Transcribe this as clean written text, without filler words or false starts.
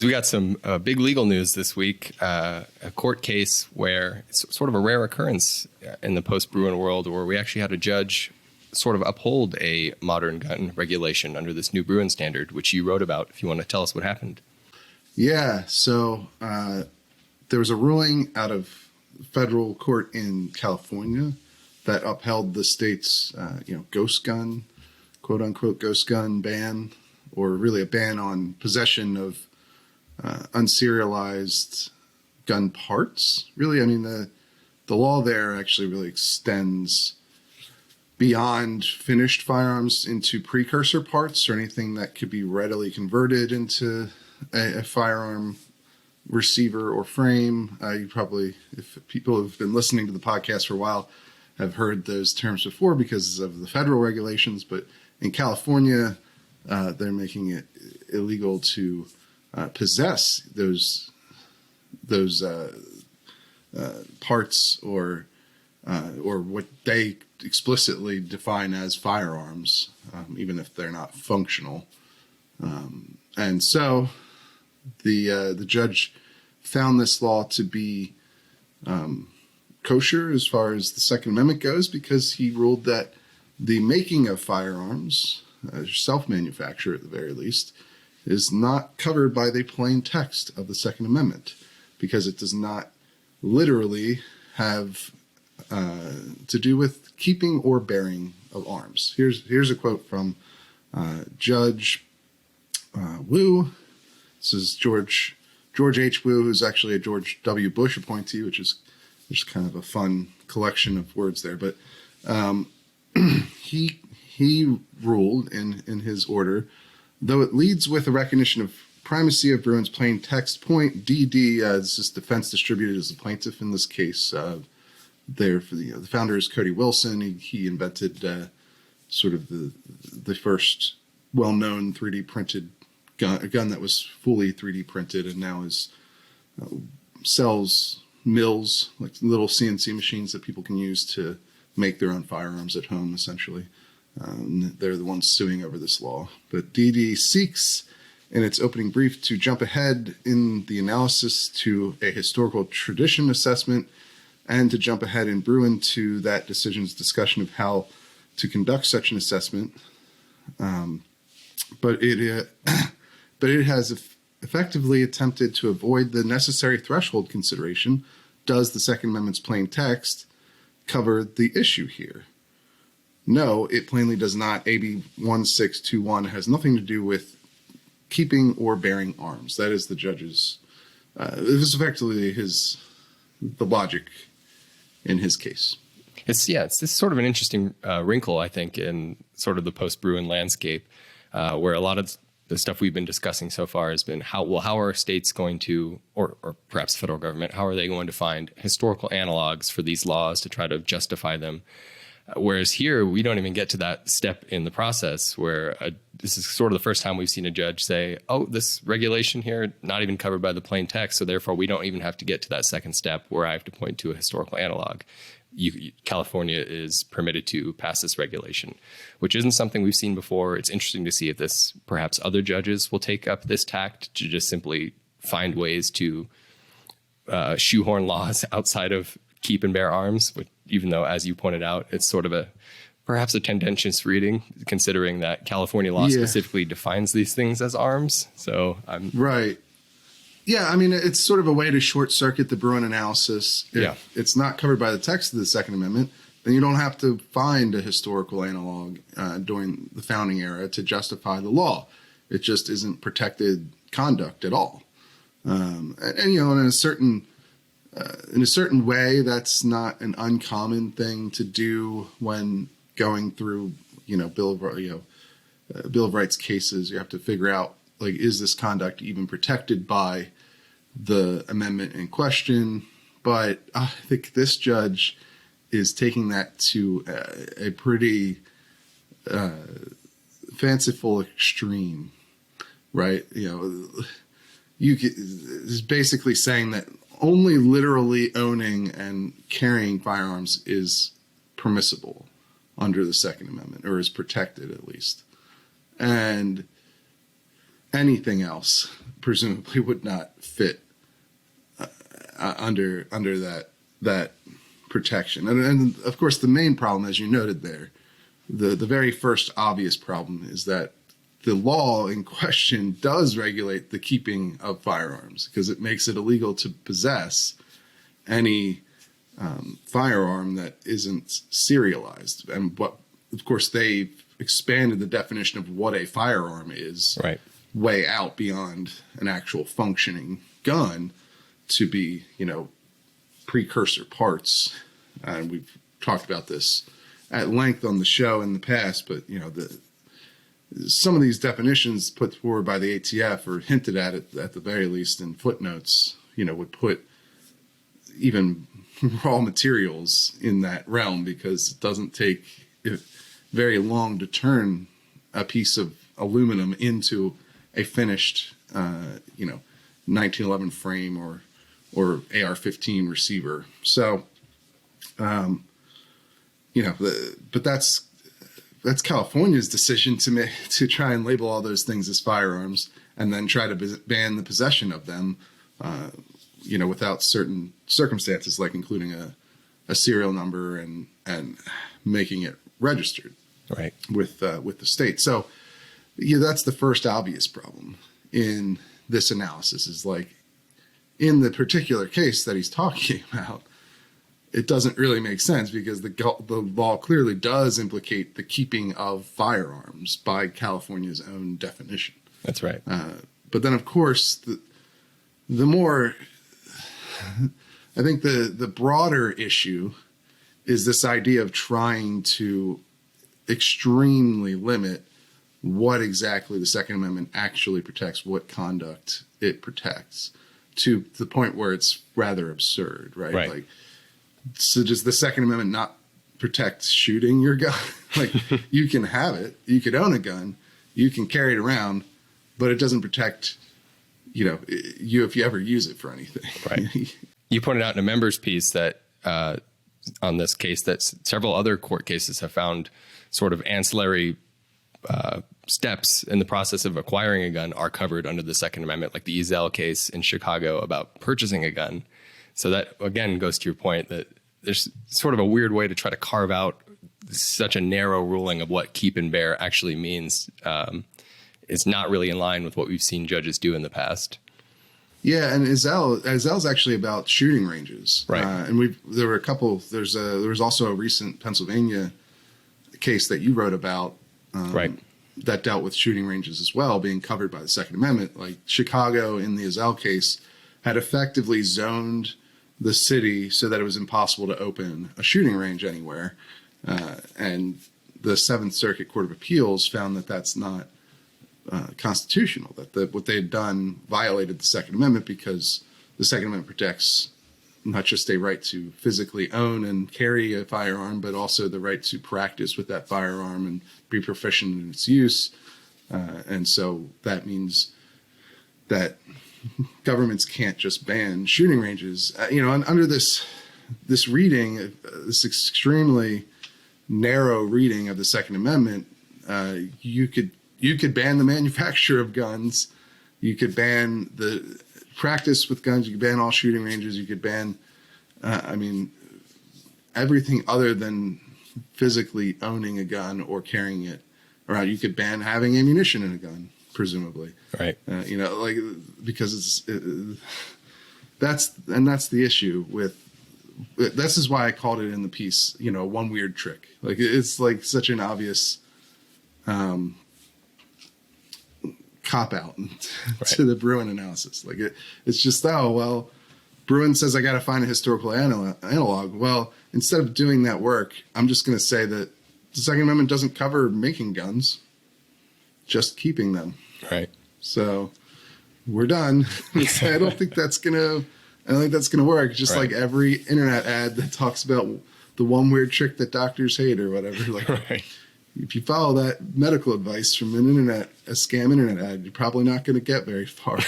We got some big legal news this week, a court case where it's sort of a rare occurrence in the post-Bruin world where we actually had a judge sort of uphold a modern gun regulation under this new Bruin standard, which you wrote about, if you want to tell us what happened. Yeah, so there was a ruling out of federal court in California that upheld the state's, ghost gun, quote unquote, ghost gun ban, or really a ban on possession of unserialized gun parts. Really, I mean, the law there actually really extends beyond finished firearms into precursor parts or anything that could be readily converted into a firearm receiver or frame. You probably, if people have been listening to the podcast for a while, have heard those terms before because of the federal regulations. But in California, they're making it illegal to possess those parts or what they explicitly define as firearms, even if they're not functional. And so the judge found this law to be kosher as far as the Second Amendment goes, because he ruled that the making of firearms, self-manufacture at the very least, is not covered by the plain text of the Second Amendment, because it does not literally have to do with keeping or bearing of arms. Here's a quote from Judge Wu. This is George H. Wu, who's actually a George W. Bush appointee, which is just kind of a fun collection of words there. But he ruled in his order, though it leads with a recognition of primacy of Bruin's plain text point, DD, this is Defense Distributed as the plaintiff in this case. There for the founder is Cody Wilson. He invented sort of the first well-known 3D printed gun, a gun that was fully 3D printed and now sells mills, like little CNC machines that people can use to make their own firearms at home, essentially. They're the ones suing over this law. But DD seeks in its opening brief to jump ahead in the analysis to a historical tradition assessment and to jump ahead in Bruin to that decision's discussion of how to conduct such an assessment. But it has effectively attempted to avoid the necessary threshold consideration. Does the Second Amendment's plain text cover the issue here? No, it plainly does not. AB 1621 has nothing to do with keeping or bearing arms. That is the judge's, it was effectively the logic in his case. It's this sort of an interesting wrinkle, I think, in sort of the post-Bruin landscape, where a lot of the stuff we've been discussing so far has been how are states going to, or perhaps the federal government, how are they going to find historical analogs for these laws to try to justify them? Whereas here, we don't even get to that step in the process where this is sort of the first time we've seen a judge say, oh, this regulation here, not even covered by the plain text, so therefore we don't even have to get to that second step where I have to point to a historical analog. California is permitted to pass this regulation, which isn't something we've seen before. It's interesting to see if perhaps other judges will take up this tact to just simply find ways to shoehorn laws outside of keep and bear arms, which, even though, as you pointed out, it's sort of perhaps a tendentious reading, considering that California law specifically defines these things as arms. So right. Yeah, I mean, it's sort of a way to short circuit the Bruin analysis. If it's not covered by the text of the Second Amendment, then you don't have to find a historical analog during the founding era to justify the law. It just isn't protected conduct at all. And in a certain way, that's not an uncommon thing to do when going through, Bill of Rights cases. You have to figure out, like, is this conduct even protected by the amendment in question? But I think this judge is taking that to a pretty fanciful extreme, right? Is basically saying that only literally owning and carrying firearms is permissible under the Second Amendment, or is protected at least. And anything else presumably would not fit under that protection. And of course, the main problem, as you noted there, the very first obvious problem is that the law in question does regulate the keeping of firearms, because it makes it illegal to possess any firearm that isn't serialized. And of course, they've expanded the definition of what a firearm is way out beyond an actual functioning gun to be, precursor parts. And we've talked about this at length on the show in the past, but, some of these definitions put forward by the ATF, or hinted at it at the very least in footnotes, would put even raw materials in that realm, because it doesn't take very long to turn a piece of aluminum into a finished, 1911 frame or AR-15 receiver. So, but that's California's decision to try and label all those things as firearms, and then try to ban the possession of them, without certain circumstances, like including a serial number and making it registered with the state. So, that's the first obvious problem in this analysis, is like, in the particular case that he's talking about, it doesn't really make sense, because the law clearly does implicate the keeping of firearms by California's own definition. That's right. But then, of course, the more, I think the broader issue is this idea of trying to extremely limit what exactly the Second Amendment actually protects, what conduct it protects, to the point where it's rather absurd, right? Like, so does the Second Amendment not protect shooting your gun? Like, you can have it, you could own a gun, you can carry it around, but it doesn't protect, you if you ever use it for anything. Right. You pointed out in a member's piece that on this case that several other court cases have found sort of ancillary steps in the process of acquiring a gun are covered under the Second Amendment, like the Ezel case in Chicago about purchasing a gun. So that, again, goes to your point that there's sort of a weird way to try to carve out such a narrow ruling of what keep and bear actually means. It's not really in line with what we've seen judges do in the past. Yeah, and Ezel's actually about shooting ranges. Right. And there were a couple. There was also a recent Pennsylvania case that you wrote about. That dealt with shooting ranges as well, being covered by the Second Amendment. Like, Chicago, in the Ezel case, had effectively zoned the city so that it was impossible to open a shooting range anywhere. And the Seventh Circuit Court of Appeals found that that's not constitutional, that what they had done violated the Second Amendment, because the Second Amendment protects not just a right to physically own and carry a firearm, but also the right to practice with that firearm and be proficient in its use. And so that means that governments can't just ban shooting ranges. Under this reading, this extremely narrow reading of the Second Amendment, you could ban the manufacture of guns, you could ban the practice with guns, you could ban all shooting ranges, you could ban, everything other than physically owning a gun or carrying it around. You could ban having ammunition in a gun, presumably. Right. Because that's the issue with. This is why I called it in the piece, one weird trick. Like, it's like such an obvious cop out to the Bruin analysis. Like, it's just, Bruin says I got to find a historical analog. Well, instead of doing that work, I'm just going to say that the Second Amendment doesn't cover making guns, just keeping them. Right. So we're done. I don't think that's gonna work. Just like every internet ad that talks about the one weird trick that doctors hate or whatever. Like, if you follow that medical advice from a scam internet ad, you're probably not going to get very far.